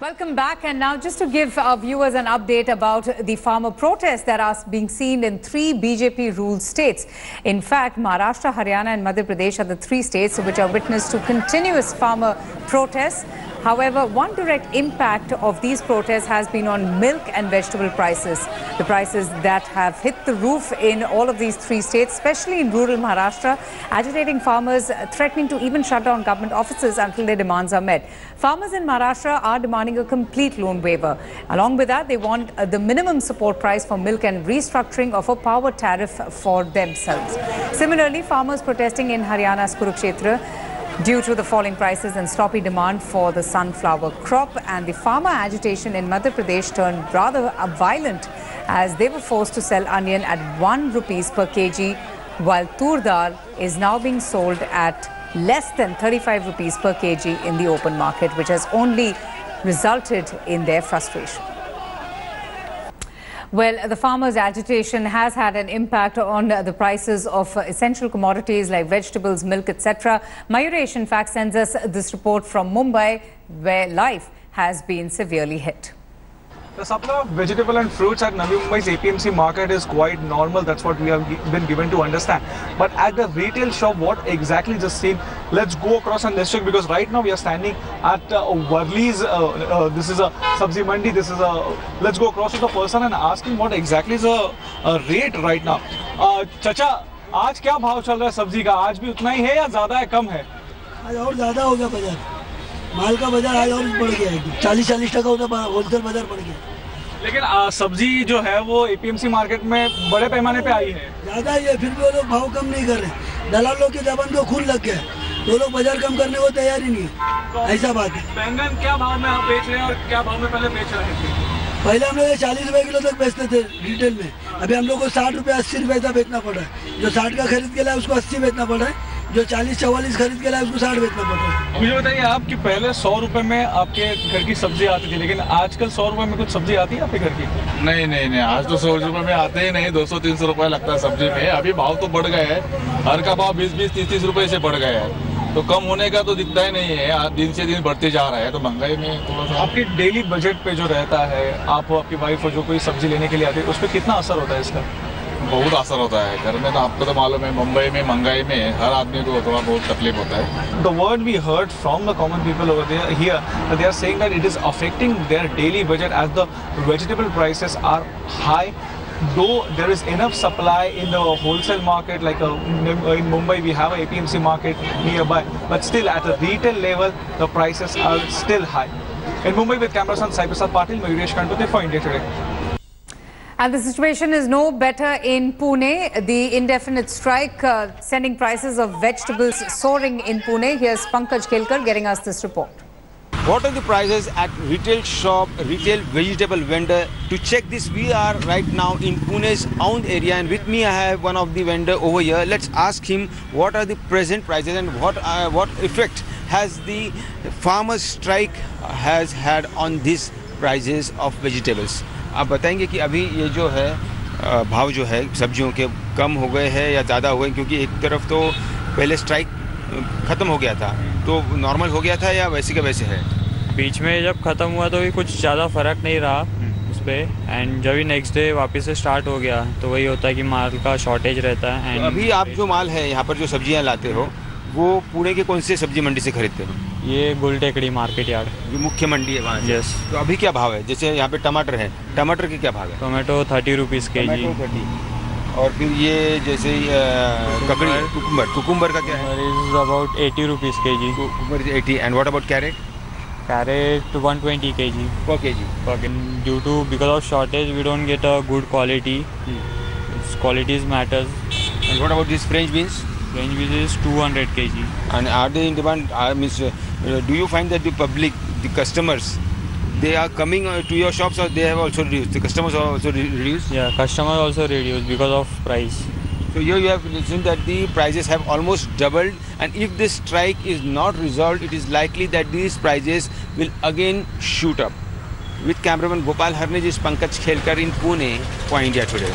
Welcome back, and now just to give our viewers an update about the farmer protests that are being seen in 3 BJP-ruled states. In fact, Maharashtra, Haryana and Madhya Pradesh are the 3 states which are witness to continuous farmer protests. However, one direct impact of these protests has been on milk and vegetable prices. The prices that have hit the roof in all of these 3 states, especially in rural Maharashtra, agitating farmers, threatening to even shut down government offices until their demands are met. Farmers in Maharashtra are demanding a complete loan waiver. Along with that, they want the minimum support price for milk and restructuring of a power tariff for themselves. Similarly, farmers protesting in Haryana's Kurukshetra due to the falling prices and sloppy demand for the sunflower crop, and the farmer agitation in Madhya Pradesh turned rather violent as they were forced to sell onion at 1 rupees per kg, while tur dal is now being sold at less than 35 rupees per kg in the open market, which has only resulted in their frustration. Well, the farmers' agitation has had an impact on the prices of essential commodities like vegetables, milk, etc. Mayuresh, in fact, sends us this report from Mumbai, where life has been severely hit. The supply of vegetable and fruits at Navi Mumbai's APMC market is quite normal. That's what we have been given to understand. But at the retail shop, what exactly just seen? Let's go across and let's check, because right now we are standing at Worli's. This is a Sabzi Mandi. Let's go across to the person and ask him what exactly is the rate right now. Chacha, आज क्या भाव चल रहा है सब्जी का? आज भी उतना ही है या ज़्यादा है, कम है? आज और ज़्यादा हो गया बाजार। माल का बाजार आज और बढ़ गया है, 40-40 टका होता होलसेल बाजार बढ़ गया। लेकिन सब्जी जो है वो एपीएमसी मार्केट में बड़े पैमाने पे आई है। ज़्यादा ही है, फिर भी वो लोग भाव कम नहीं कर रहे। दलालों के जबान को खून लग गया है, वो लोग बाजार कम करने को तैयार ही नहीं है। ऐसा बात है। बैंगन क्या भाव में आप बेच रहे हैं और क्या भाव में पहले बेच रहे थे? पहले हम लोग 40 रुपए किलो तक बेचते थे रिटेल में। अभी हम लोग को 60 रुपये 80 रुपये ऐसा बेचना पड़ रहा है। जो 60 का खरीद के लाए उसको 80 बेचना पड़ रहा है, जो 40-44 खरीद के लाए उसको 60 बेचना पड़ रहा है। मुझे बताइए आप कि पहले 100 रुपए में आपके घर की सब्जी आती थी, लेकिन आजकल 100 रुपए में कुछ सब्जी आती है आपके घर की? नहीं, आज तो 100 रुपए में आते ही नहीं, 200-300 रुपए लगता है सब्जी में। अभी भाव तो बढ़ गए हैं, हर का भाव 20-20, 30-30 रुपए से बढ़ गया है, तो कम होने का तो दिखता ही नहीं है। आज दिन से दिन बढ़ते जा रहा है, तो महंगाई में थोड़ा सा। आपके डेली बजट पे जो रहता है, आप आपकी वाइफ जो कोई सब्जी लेने के लिए आती है, उस पर कितना असर होता है इसका? बहुत असर होता है। घर में तो आपको तो मालूम है, मुंबई में महंगाई में हर आदमी को थोड़ा बहुत तकलीफ होता है। The word we heard from the common people over there here, they are saying that it is affecting their daily budget as the vegetable prices are high. Though there is enough supply in the wholesale market, like in Mumbai we have a APMC market nearby, but still at the retail level the prices are still high. In Mumbai with camera son Sai Prasad Patil, Mayuresh Kantude for India Today. And the situation is no better in Pune. The indefinite strike sending prices of vegetables soaring in Pune. Here's Pankaj Kelkar getting us this report. What are the prices at retail shop, retail vegetable vendor? To check this, we are right now in Pune's own area, and with me I have one of the vendor over here. Let's ask him what are the present prices and what effect has the farmers strike has had on these prices of vegetables. आप बताएंगे कि अभी ये जो है भाव जो है सब्जियों के कम हो गए हैं या ज़्यादा हो गए, क्योंकि एक तरफ तो पहले स्ट्राइक ख़त्म हो गया था, तो नॉर्मल हो गया था या वैसे का वैसे है? बीच में जब ख़त्म हुआ तो भी कुछ ज़्यादा फ़र्क नहीं रहा उस पर, एंड जब भी नेक्स्ट डे वापस से स्टार्ट हो गया तो वही होता है कि माल का शॉर्टेज रहता है। तो अभी आप जो माल है यहाँ पर जो सब्जियाँ लाते हो वो पुणे के कौन से सब्जी मंडी से खरीदते हो? ये गुलटेकड़ी मार्केट यार्ड, जो मुख्य मंडी है वहाँ। यस। तो अभी क्या भाव है? जैसे यहाँ पे टमाटर है, टमाटर के क्या भाव है? टोमेटो 30 रुपीज़ के जी। और फिर ये जैसे ककड़ी कुकुम्बर का क्या है? Is about 80 rupees K G. Cucumber 80। And what about carrot? Carrot 120 K G पर K G. Due to because of shortage we don't get a good quality, qualities matters. And what about this French beans? French beans is 200 kg. And are they in demand? Do you find that the public, the customers, they are coming to your shops, or they have also reduced? The customers are also reduced? Yeah, customers also reduced because of price. So here you have seen that the prices have almost doubled, and if this strike is not resolved, it is likely that these prices will again shoot up. With cameraman Gopal Harne, this is Pankaj Khelkar in Pune for India Today.